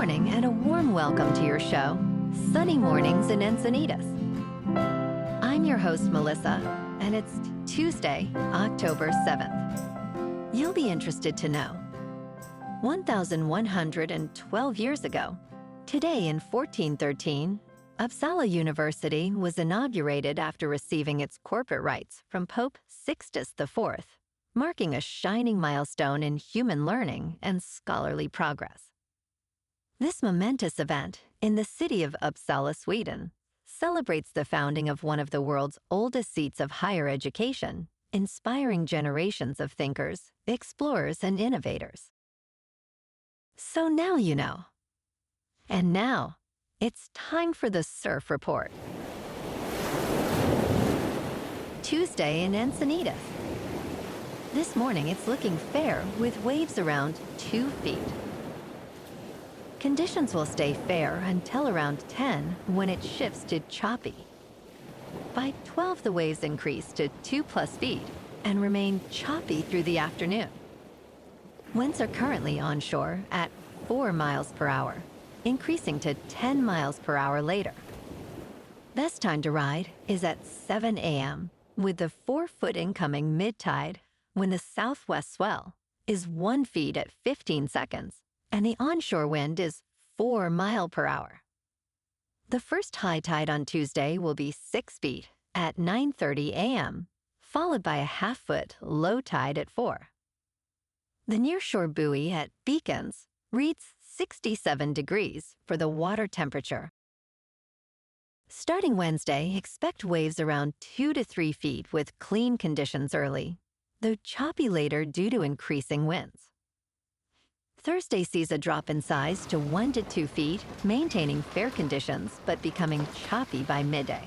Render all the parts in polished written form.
morning and a warm welcome to your show, Sunny Mornings in Encinitas. I'm your host, Melissa, and it's Tuesday, October 7th. You'll be interested to know 1,112 years ago, today in 1413, Uppsala University was inaugurated after receiving its corporate rights from Pope Sixtus IV, marking a shining milestone in human learning and scholarly progress. This momentous event in the city of Uppsala, Sweden, celebrates the founding of one of the world's oldest seats of higher education, inspiring generations of thinkers, explorers, and innovators. So now you know. And now, it's time for the Surf Report. Tuesday in Encinitas. This morning it's looking fair with waves around 2 feet. Conditions will stay fair until around 10 when it shifts to choppy. By 12 the waves increase to 2+ feet and remain choppy through the afternoon. Winds are currently onshore at 4 miles per hour, increasing to 10 miles per hour later. Best time to ride is at 7 a.m. with the 4-foot incoming mid-tide when the southwest swell is 1 foot at 15 seconds and the onshore wind is 4 miles per hour. The first high tide on Tuesday will be 6 feet at 9:30 a.m., followed by a half-foot low tide at 4. The nearshore buoy at Beacons reads 67 degrees for the water temperature. Starting Wednesday, expect waves around 2 to 3 feet with clean conditions early, though choppy later due to increasing winds. Thursday sees a drop in size to 1 to 2 feet, maintaining fair conditions but becoming choppy by midday.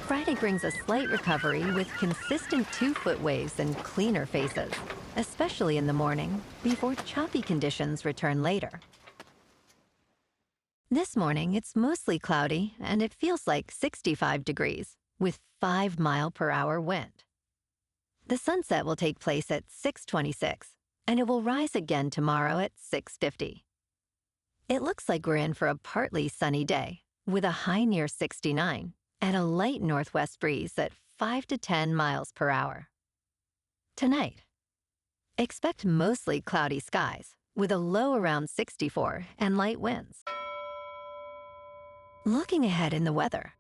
Friday brings a slight recovery with consistent 2-foot waves and cleaner faces, especially in the morning, before choppy conditions return later. This morning, it's mostly cloudy, and it feels like 65 degrees, with 5 mile per hour wind. The sunset will take place at 6:26, and it will rise again tomorrow at 6:50. It looks like we're in for a partly sunny day, with a high near 69 and a light northwest breeze at 5 to 10 miles per hour. Tonight, expect mostly cloudy skies, with a low around 64 and light winds. Looking ahead in the weather.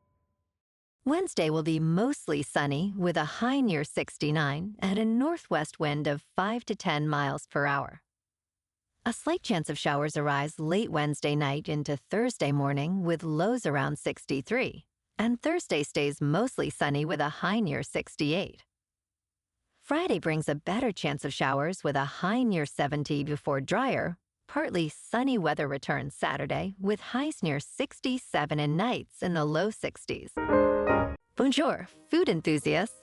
Wednesday will be mostly sunny with a high near 69 and a northwest wind of 5 to 10 miles per hour. A slight chance of showers arise late Wednesday night into Thursday morning with lows around 63, and Thursday stays mostly sunny with a high near 68. Friday brings a better chance of showers with a high near 70 before drier, partly sunny weather returns Saturday with highs near 67 and nights in the low 60s. Bonjour, food enthusiasts.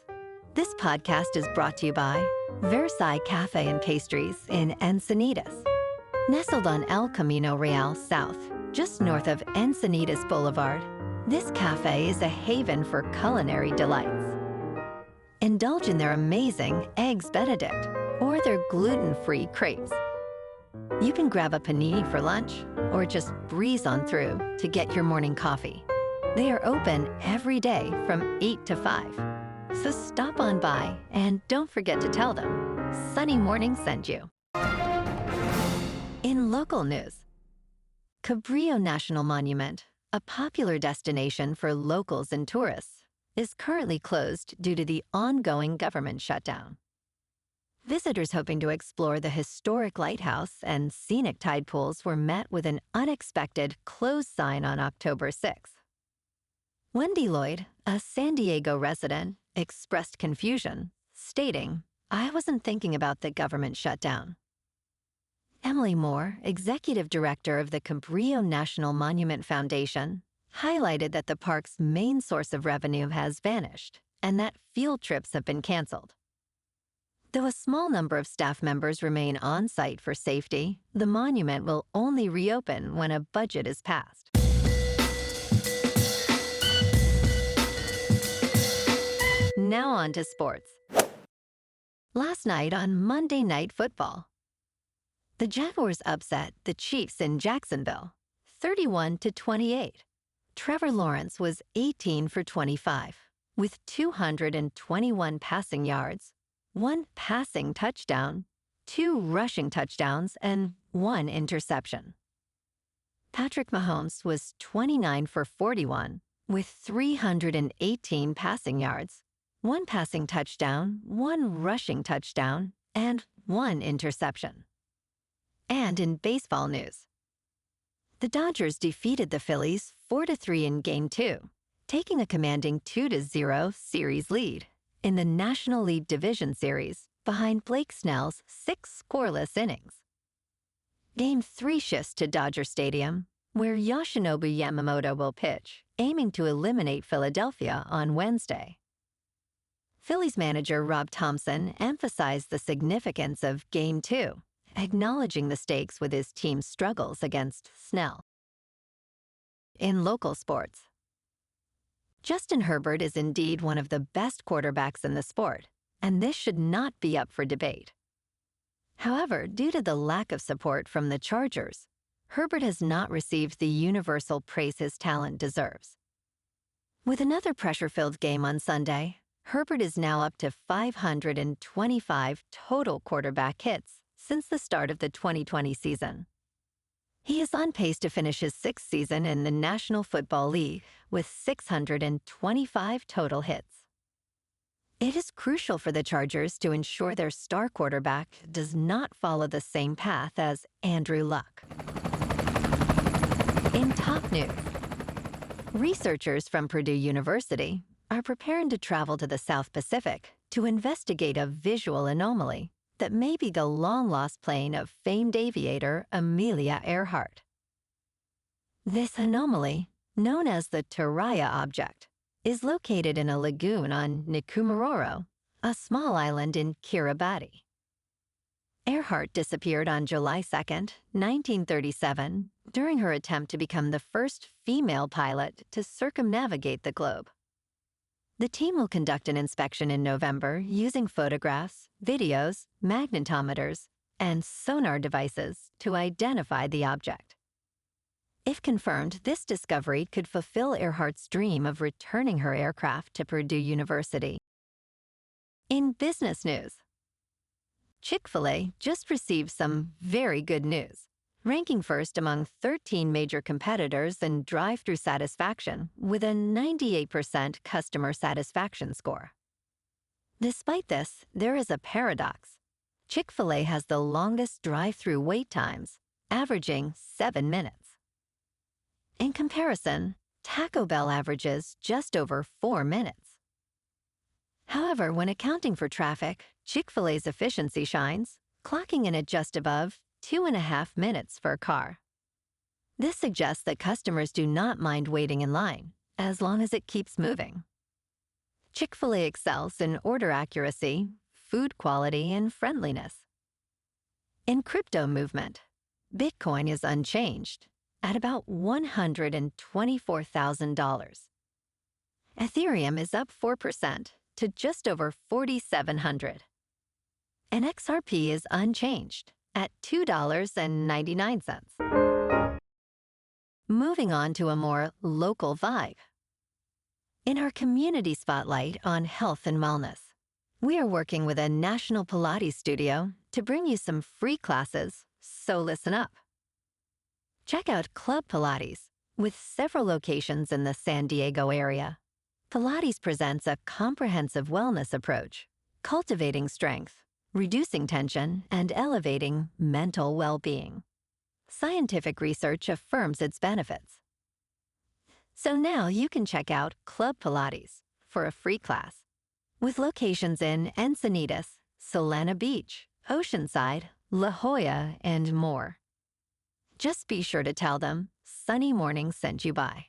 This podcast is brought to you by Versailles Cafe and Pastries in Encinitas. Nestled on El Camino Real South, just north of Encinitas Boulevard, this cafe is a haven for culinary delights. Indulge in their amazing Eggs Benedict or their gluten-free crepes. You can grab a panini for lunch or just breeze on through to get your morning coffee. They are open every day from 8 to 5. So stop on by and don't forget to tell them Sunny Morning sent you. In local news, Cabrillo National Monument, a popular destination for locals and tourists, is currently closed due to the ongoing government shutdown. Visitors hoping to explore the historic lighthouse and scenic tide pools were met with an unexpected closed sign on October 6th. Wendy Lloyd, a San Diego resident, expressed confusion, stating, "I wasn't thinking about the government shutdown." Emily Moore, executive director of the Cabrillo National Monument Foundation, highlighted that the park's main source of revenue has vanished and that field trips have been canceled. Though a small number of staff members remain on site for safety, the monument will only reopen when a budget is passed. Now on to sports. Last night on Monday Night Football, The Jaguars upset the Chiefs in Jacksonville, 31-28. Trevor Lawrence was 18 for 25, with 221 passing yards, 1 passing touchdown, 2 rushing touchdowns, and 1 interception. Patrick Mahomes was 29 for 41, with 318 passing yards, 1 passing touchdown, 1 rushing touchdown, and 1 interception. And in baseball news, the Dodgers defeated the Phillies 4-3 in Game 2, taking a commanding 2-0 series lead in the National League Division Series behind Blake Snell's 6 scoreless innings. Game 3 shifts to Dodger Stadium, where Yoshinobu Yamamoto will pitch, aiming to eliminate Philadelphia on Wednesday. Phillies manager Rob Thompson emphasized the significance of Game 2, acknowledging the stakes with his team's struggles against Snell. In local sports, Justin Herbert is indeed one of the best quarterbacks in the sport, and this should not be up for debate. However, due to the lack of support from the Chargers, Herbert has not received the universal praise his talent deserves. With another pressure-filled game on Sunday, Herbert is now up to 525 total quarterback hits since the start of the 2020 season. He is on pace to finish his 6th season in the National Football League with 625 total hits. It is crucial for the Chargers to ensure their star quarterback does not follow the same path as Andrew Luck. In top news, researchers from Purdue University are preparing to travel to the South Pacific to investigate a visual anomaly that may be the long-lost plane of famed aviator Amelia Earhart. This anomaly, known as the Turaya object, is located in a lagoon on Nikumororo, a small island in Kiribati. Earhart disappeared on July 2, 1937, during her attempt to become the first female pilot to circumnavigate the globe. The team will conduct an inspection in November using photographs, videos, magnetometers, and sonar devices to identify the object. If confirmed, this discovery could fulfill Earhart's dream of returning her aircraft to Purdue University. In business news, Chick-fil-A just received some very good news, ranking first among 13 major competitors in drive-thru satisfaction with a 98% customer satisfaction score. Despite this, there is a paradox. Chick-fil-A has the longest drive-thru wait times, averaging 7 minutes. In comparison, Taco Bell averages just over 4 minutes. However, when accounting for traffic, Chick-fil-A's efficiency shines, clocking in at just above 2.5 minutes for a car. This suggests that customers do not mind waiting in line, as long as it keeps moving. Chick-fil-A excels in order accuracy, food quality, and friendliness. In crypto movement, Bitcoin is unchanged, at about $124,000. Ethereum is up 4% to just over 4,700. And XRP is unchanged at $2.99. Moving on to a more local vibe. In our community spotlight on health and wellness, we are working with a national Pilates studio to bring you some free classes, so listen up. Check out Club Pilates, with several locations in the San Diego area. Pilates presents a comprehensive wellness approach, cultivating strength, reducing tension, and elevating mental well-being. Scientific research affirms its benefits. So now you can check out Club Pilates for a free class, with locations in Encinitas, Solana Beach, Oceanside, La Jolla, and more. Just be sure to tell them Sunny Morning sent you by.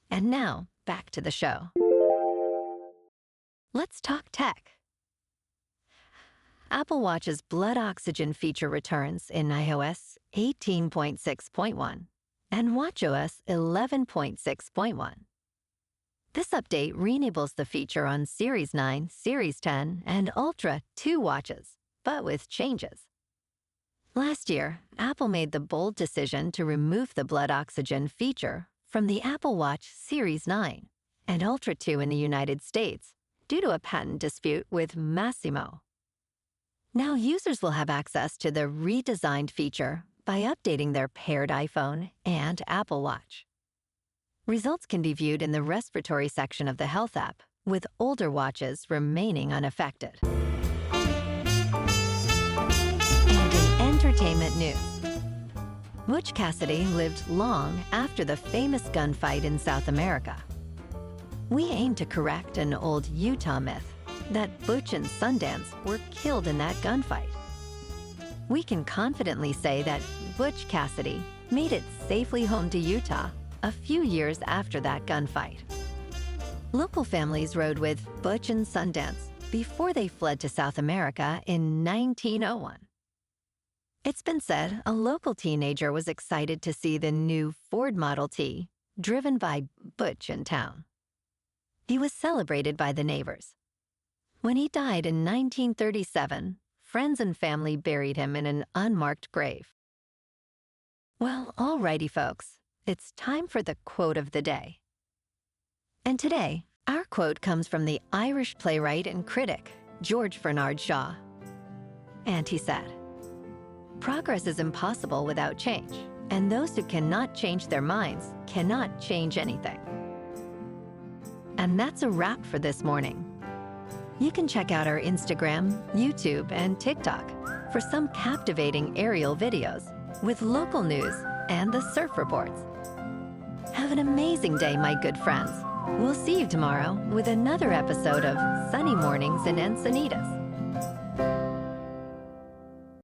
And now, back to the show. Let's talk tech. Apple Watch's blood oxygen feature returns in iOS 18.6.1 and watchOS 11.6.1. This update re-enables the feature on Series 9, Series 10, and Ultra 2 watches, but with changes. Last year, Apple made the bold decision to remove the blood oxygen feature from the Apple Watch Series 9 and Ultra 2 in the United States due to a patent dispute with Massimo. Now users will have access to the redesigned feature by updating their paired iPhone and Apple Watch. Results can be viewed in the respiratory section of the Health app, with older watches remaining unaffected. And in entertainment news, Butch Cassidy lived long after the famous gunfight in South America. We aim to correct an old Utah myth that Butch and Sundance were killed in that gunfight. We can confidently say that Butch Cassidy made it safely home to Utah a few years after that gunfight. Local families rode with Butch and Sundance before they fled to South America in 1901. It's been said a local teenager was excited to see the new Ford Model T driven by Butch in town. He was celebrated by the neighbors. When he died in 1937, friends and family buried him in an unmarked grave. Well, alrighty, folks. It's time for the quote of the day. And today, our quote comes from the Irish playwright and critic, George Bernard Shaw. And he said, "Progress is impossible without change, and those who cannot change their minds cannot change anything." And that's a wrap for this morning. You can check out our Instagram, YouTube, and TikTok for some captivating aerial videos with local news and the surf reports. Have an amazing day, my good friends. We'll see you tomorrow with another episode of Sunny Mornings in Encinitas.